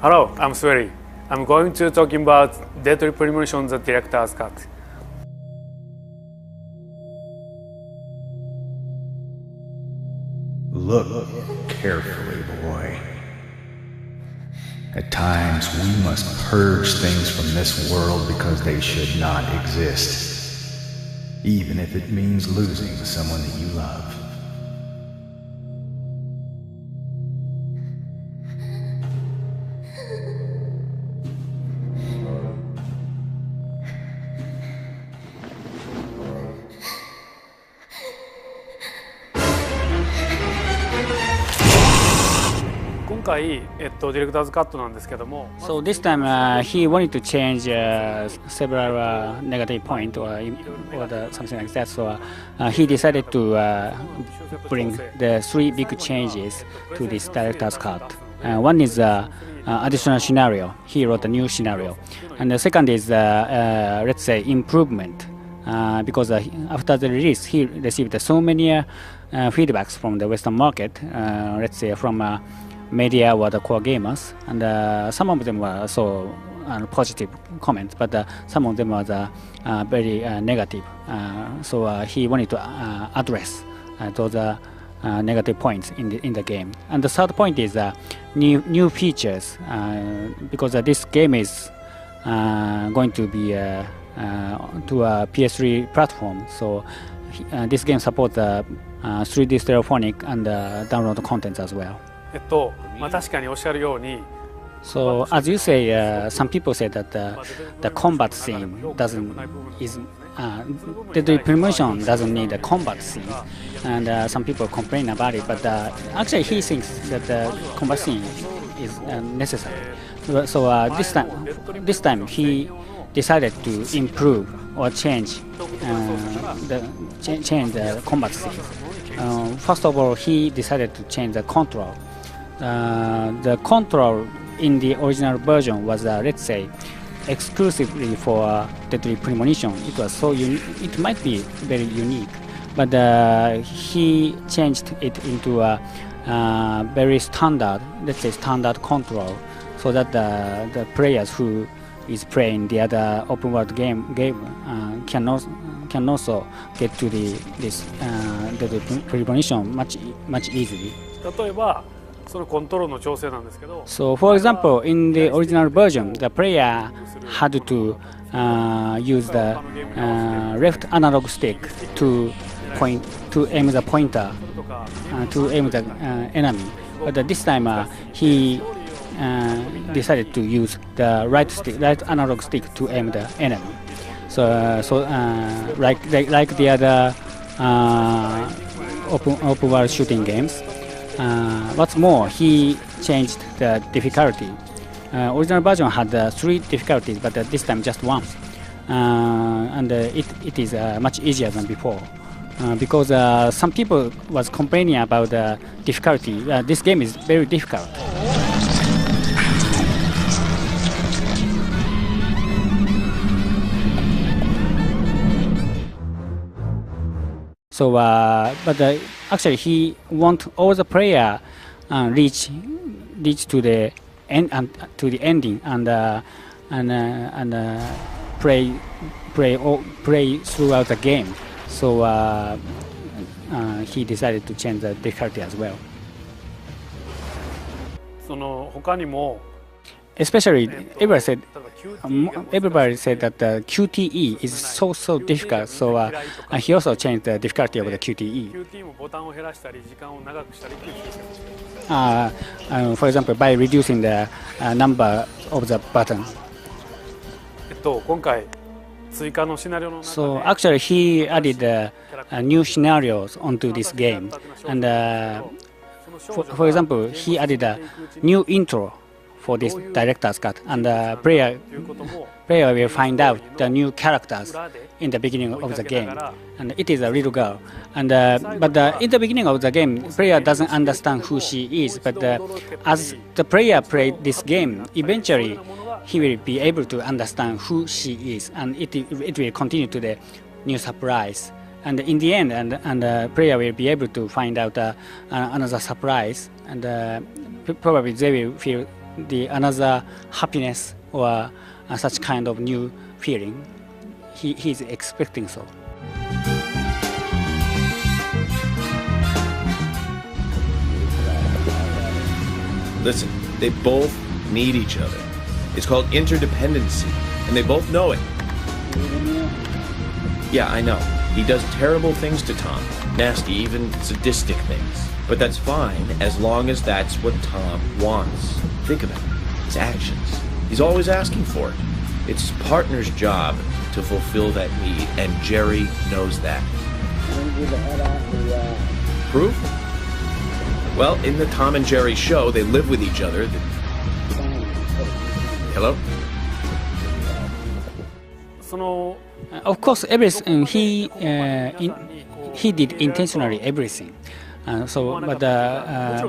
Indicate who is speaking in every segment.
Speaker 1: Hello, I'm Sweri. I'm going to talk about Deadly Premonition, the director's cut.
Speaker 2: Look carefully, boy. At times, we must purge things from this world because they should not exist, even if it means losing someone that you love.
Speaker 3: So this time he wanted to change several negative points or something like that. So he decided to bring the three big changes to this director's cut. One is additional scenario. He wrote a new scenario, and the second is let's say improvement. Because after the release, he received so many feedbacks from the Western market. Let's say from media or the core gamers, and some of them were so positive comments, but some of them were very negative. So he wanted to address those negative points in the game. And the third point is new features, because this game is going to be to a PS3 platform. So this game supports 3D stereophonic and download content as well. So as you say, some people say that the combat scene the Premonition doesn't need a combat scene, and some people complain about it. But actually, he thinks that the combat scene is necessary. So this time he decided to improve or change the combat scene. First of all, he decided to change the control. The control in the original version was, let's say, exclusively for Deadly Premonition. It was so it might be very unique, but he changed it into a very standard, let's say, standard control, so that the players who is playing the other open world game can also get to the Premonition much easily. So, for example, in the original version, the player had to use the left analog stick to aim the pointer to aim the enemy. But this time he decided to use the right analog stick to aim the enemy. So like the other open world shooting games. What's more, he changed the difficulty. Original version had 3 difficulties, but this time just 1, and it is much easier than before. Because some people was complaining about the difficulty. This game is very difficult. So, but actually, he want all the player reach to the end and to the ending and play throughout the game. So he decided to change the difficulty as well. Especially, everybody said that the QTE is so difficult. So he also changed the difficulty of the QTE. For example, by reducing the number of the buttons. So actually, he added new scenarios onto this game, and for example, he added a new intro for this director's cut, and the player will find out the new characters in the beginning of the game, and it is a little girl. And but in the beginning of the game, player doesn't understand who she is. But as the player plays this game, eventually he will be able to understand who she is, and it will continue to the new surprise. And in the end, and the player will be able to find out another surprise, and probably they will feel the another happiness or such kind of new feeling. He's expecting so.
Speaker 4: Listen, they both need each other. It's called interdependency, and they both know it. Yeah, I know. He does terrible things to Tom. Nasty, even sadistic things. But that's fine, as long as that's what Tom wants. Think about it. His actions. He's always asking for it. It's his partner's job to fulfill that need, and Jerry knows that. Proof? Well, in the Tom and Jerry show, they live with each other. Hello?
Speaker 3: Of course, everything he did intentionally everything.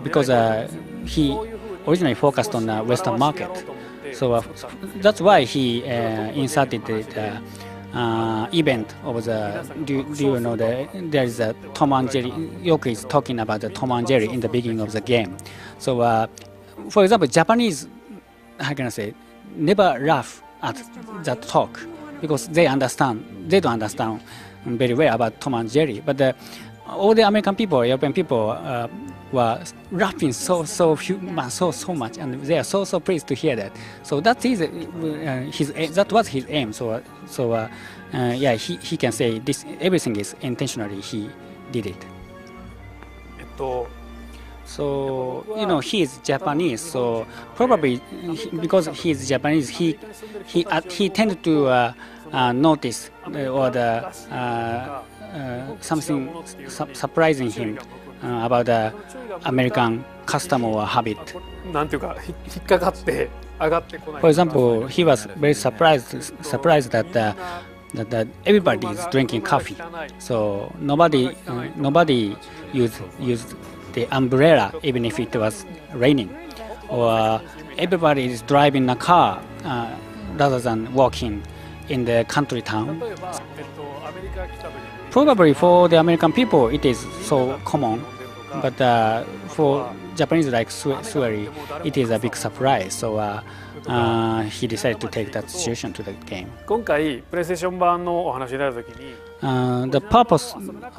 Speaker 3: Because he originally focused on the Western market, so that's why he inserted the event of the. Do you know there is a Tom and Jerry? Yoke is talking about the Tom and Jerry in the beginning of the game. So, for example, Japanese, how can I say, never laugh at that talk because they don't understand very well about Tom and Jerry. But all the American people, European people were laughing so much, and they are so pleased to hear that. So that is that was his aim. So yeah, he can say this everything is intentionally he did it. So he is Japanese. So probably because he is Japanese, he tended to notice or the something surprising him about the American custom or habit. For example, he was very surprised that everybody is drinking coffee. So nobody used the umbrella even if it was raining, or everybody is driving a car rather than walking in the country town. Probably for the American people it is so common, but for Japanese like Sueri, it is a big surprise. So he decided to take that situation to the game. The purpose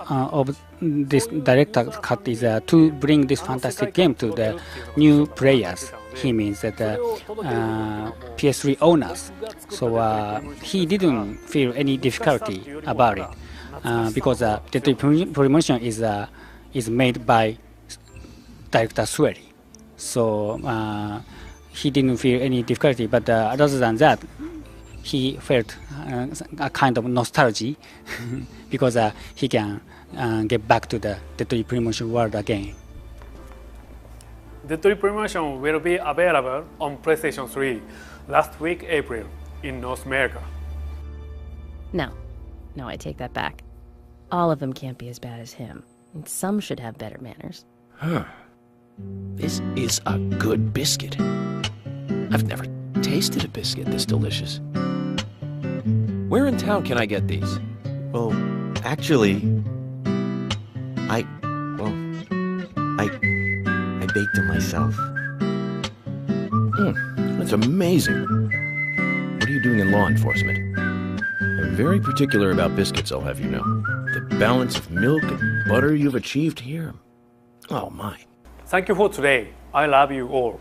Speaker 3: of this director cut is to bring this fantastic game to the new players. He means that PS3 owners. So he didn't feel any difficulty about it because the Premonition is made by director Sueri. So he didn't feel any difficulty. But other than that, he felt a kind of nostalgia because he can get back to the Detroit Premonition world again.
Speaker 1: Detroit Premonition will be available on PlayStation 3 last week, April, in North America.
Speaker 5: No, I take that back. All of them can't be as bad as him, and some should have better manners.
Speaker 4: Huh. This is a good biscuit. I've never tasted a biscuit this delicious. Where in town can I get these?
Speaker 6: Well, actually, I baked them myself.
Speaker 4: That's amazing. What are you doing in law enforcement? I'm very particular about biscuits, I'll have you know. The balance of milk and butter you've achieved here. Oh my.
Speaker 1: Thank you for today. I love you all.